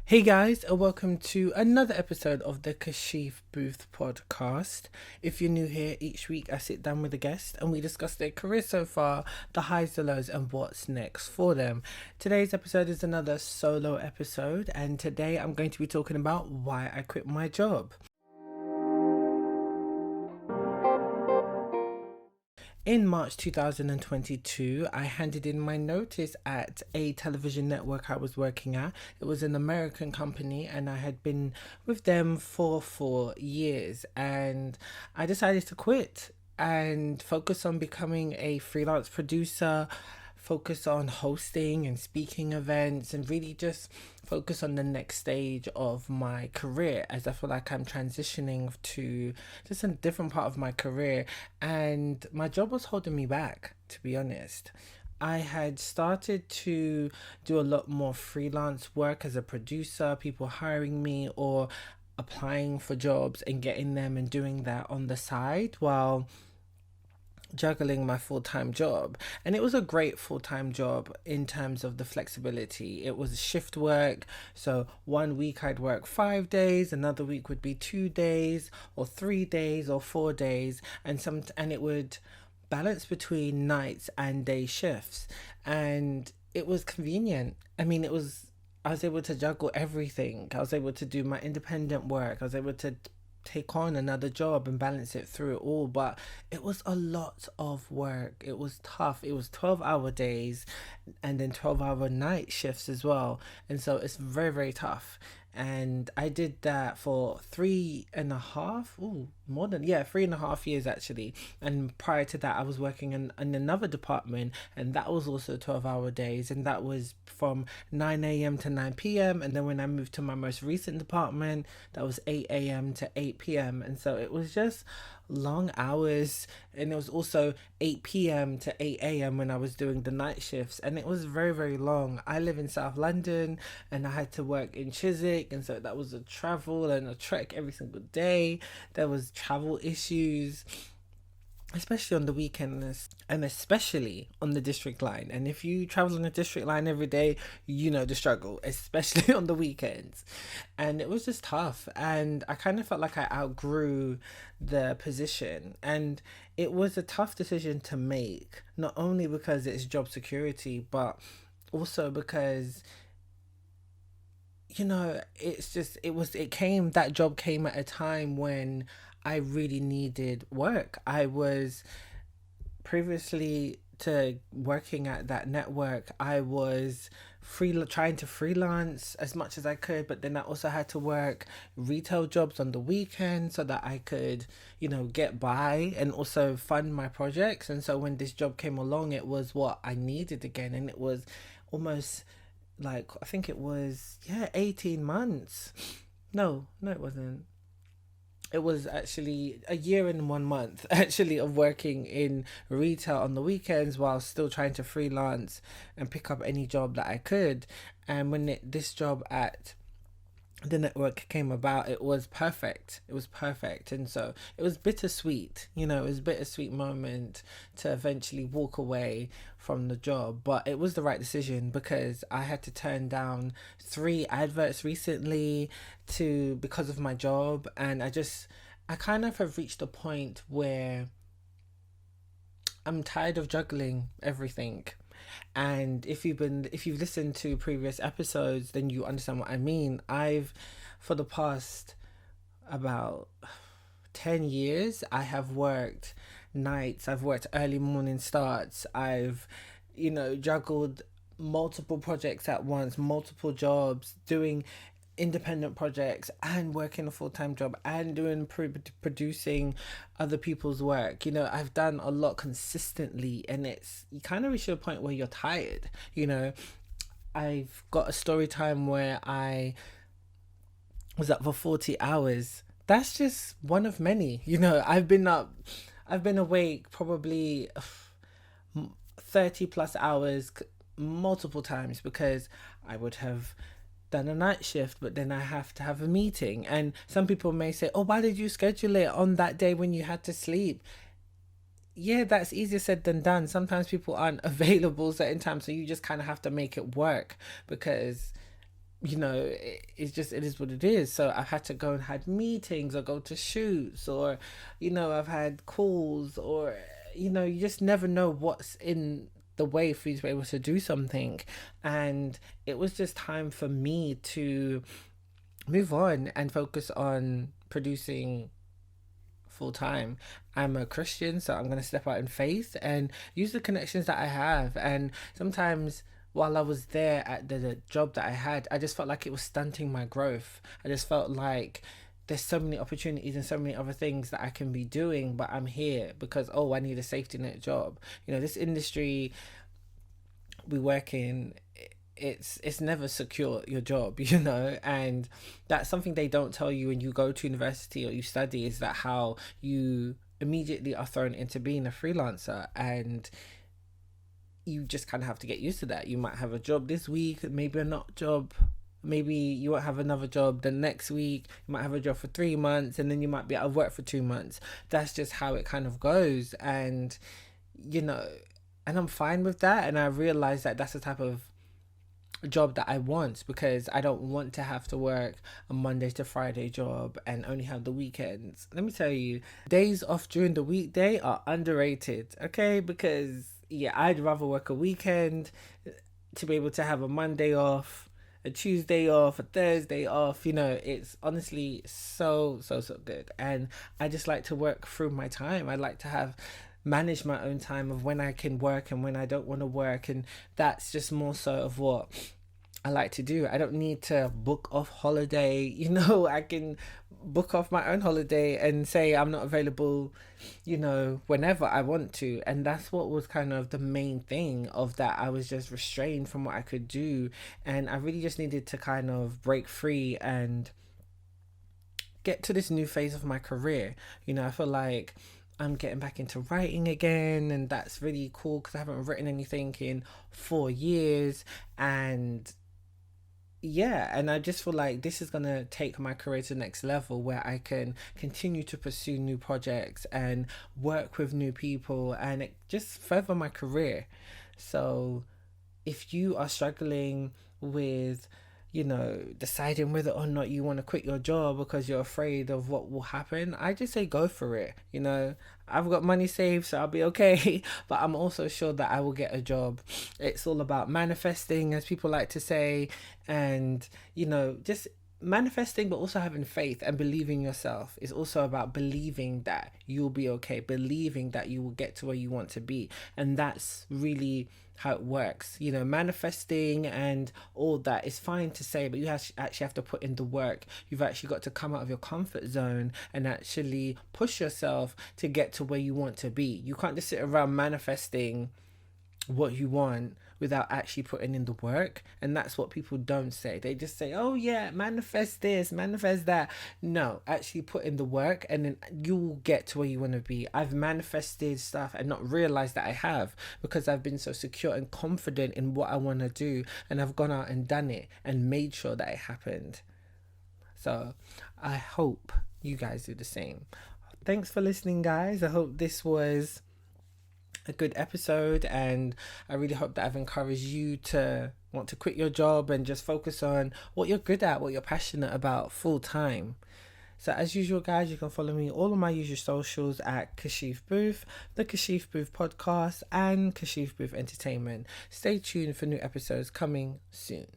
Hey guys, and welcome to another episode of the Kashif Booth podcast. If you're new here, each week I sit down with a guest and we discuss their career so far, the highs, the lows, and what's next for them. Today's episode is another solo episode, and today I'm going to be talking about why I quit my job. In March 2022, I handed in my notice at a television network I was working at. It was an American company, and I had been with them for 4 years. And I decided to quit and focus on becoming a freelance producer, focus on hosting and speaking events, and really just focus on the next stage of my career, as I feel like I'm transitioning to just a different part of my career. And my job was holding me back, to be honest. I had started to do a lot more freelance work as a producer, people hiring me or applying for jobs and getting them and doing that on the side while juggling my full-time job. And it was a great full-time job in terms of the flexibility. It was shift work, so one week I'd work 5 days, another week would be 2 days or 3 days or 4 days, and it would balance between nights and day shifts. And it was convenient. I was able to juggle everything. I was able to do my independent work. I was able to take on another job and balance it through it all. But it was a lot of work. It was tough. It was 12-hour days and then 12-hour night shifts as well. And so it's very, very tough. And I did that for 3.5, more than, yeah, 3.5 years actually. And prior to that, I was working in another department, and that was also 12-hour days. And that was from 9 a.m. to 9 p.m. And then when I moved to my most recent department, that was 8 a.m. to 8 p.m. And so it was just long hours. And it was also 8 p.m. to 8 a.m. when I was doing the night shifts. And it was very, very long. I live in South London and I had to work in Chiswick. And so that was a travel and a trek every single day. There was travel issues, especially on the weekends and especially on the district line. And if you travel on the district line every day, you know the struggle, especially on the weekends. And it was just tough. And I kind of felt like I outgrew the position. And it was a tough decision to make, not only because it's job security, but also because that job came at a time when I really needed work. I was previously to working at that network, I was trying to freelance as much as I could, but then I also had to work retail jobs on the weekend so that I could, get by and also fund my projects. And so when this job came along, it was what I needed again, and it was almost like, I think it was, yeah, 18 months. No, it wasn't. It was actually a year and 1 month actually of working in retail on the weekends while still trying to freelance and pick up any job that I could. And when this job at the network came about, it was perfect. It was perfect. And so it was bittersweet. It was a bittersweet moment to eventually walk away from the job. But it was the right decision because I had to turn down 3 adverts recently because of my job. And I kind of have reached a point where I'm tired of juggling everything. And if you've listened to previous episodes, then you understand what I mean. I've For the past about 10 years, I have worked nights, I've worked early morning starts, I've juggled multiple projects at once, multiple jobs, doing independent projects and working a full-time job and doing producing other people's work. I've done a lot consistently, and you kind of reach a point where you're tired. I've got a story time where I was up for 40 hours. That's just one of many. I've been awake probably 30 plus hours multiple times because I would have done a night shift, but then I have to have a meeting. And some people may say, oh, why did you schedule it on that day when you had to sleep? Yeah, that's easier said than done. Sometimes people aren't available certain times, so you just kind of have to make it work because it is what it is. So I've had to go and had meetings or go to shoots, or I've had calls, or you just never know what's in the way for you to be able to do something. And it was just time for me to move on and focus on producing full time. I'm a Christian, so I'm going to step out in faith and use the connections that I have. And sometimes while I was there at the job that I had, I just felt like it was stunting my growth. I just felt like there's so many opportunities and so many other things that I can be doing, but I'm here because, oh, I need a safety net job. This industry we work in, it's never secure, your job, and that's something they don't tell you when you go to university or you study, is that how you immediately are thrown into being a freelancer, and you just kind of have to get used to that. You might have a job this week, maybe a not job, maybe you won't have another job the next week, you might have a job for 3 months, and then you might be out of work for 2 months. That's just how it kind of goes. And and I'm fine with that, and I realize that that's the type of job that I want, because I don't want to have to work a Monday to Friday job and only have the weekends. Let me tell you, days off during the weekday are underrated, okay? Because I'd rather work a weekend to be able to have a Monday off, a Tuesday off, a Thursday off. It's honestly so good. And I just like to work through my time. I like to manage my own time of when I can work and when I don't want to work, and that's just more so of what I like to do. I don't need to book off holiday. I can book off my own holiday and say I'm not available, whenever I want to. And that's what was kind of the main thing of that. I was just restrained from what I could do, and I really just needed to kind of break free and get to this new phase of my career. I feel like I'm getting back into writing again, and that's really cool because I haven't written anything in 4 years. And I just feel like this is going to take my career to the next level, where I can continue to pursue new projects and work with new people, and it just further my career. So if you are struggling with deciding whether or not you want to quit your job because you're afraid of what will happen, I just say go for it. I've got money saved, so I'll be okay. But I'm also sure that I will get a job. It's all about manifesting, as people like to say, and just manifesting, but also having faith and believing yourself. Is also about believing that you'll be okay, believing that you will get to where you want to be. And that's really how it works. Manifesting and all that is fine to say, but you actually have to put in the work. You've actually got to come out of your comfort zone and actually push yourself to get to where you want to be. You can't just sit around manifesting what you want without actually putting in the work. And that's what people don't say. They just say, oh yeah, manifest this, manifest that. No, actually put in the work, and then you will get to where you want to be. I've manifested stuff and not realized that I have, because I've been so secure and confident in what I want to do, and I've gone out and done it and made sure that it happened. So I hope you guys do the same. Thanks for listening, guys. I hope this was a good episode, and I really hope that I've encouraged you to want to quit your job and just focus on what you're good at, what you're passionate about full time. So as usual, guys, you can follow me all on my usual socials at Kashif Booth, the Kashif Booth podcast, and Kashif Booth Entertainment. Stay tuned for new episodes coming soon.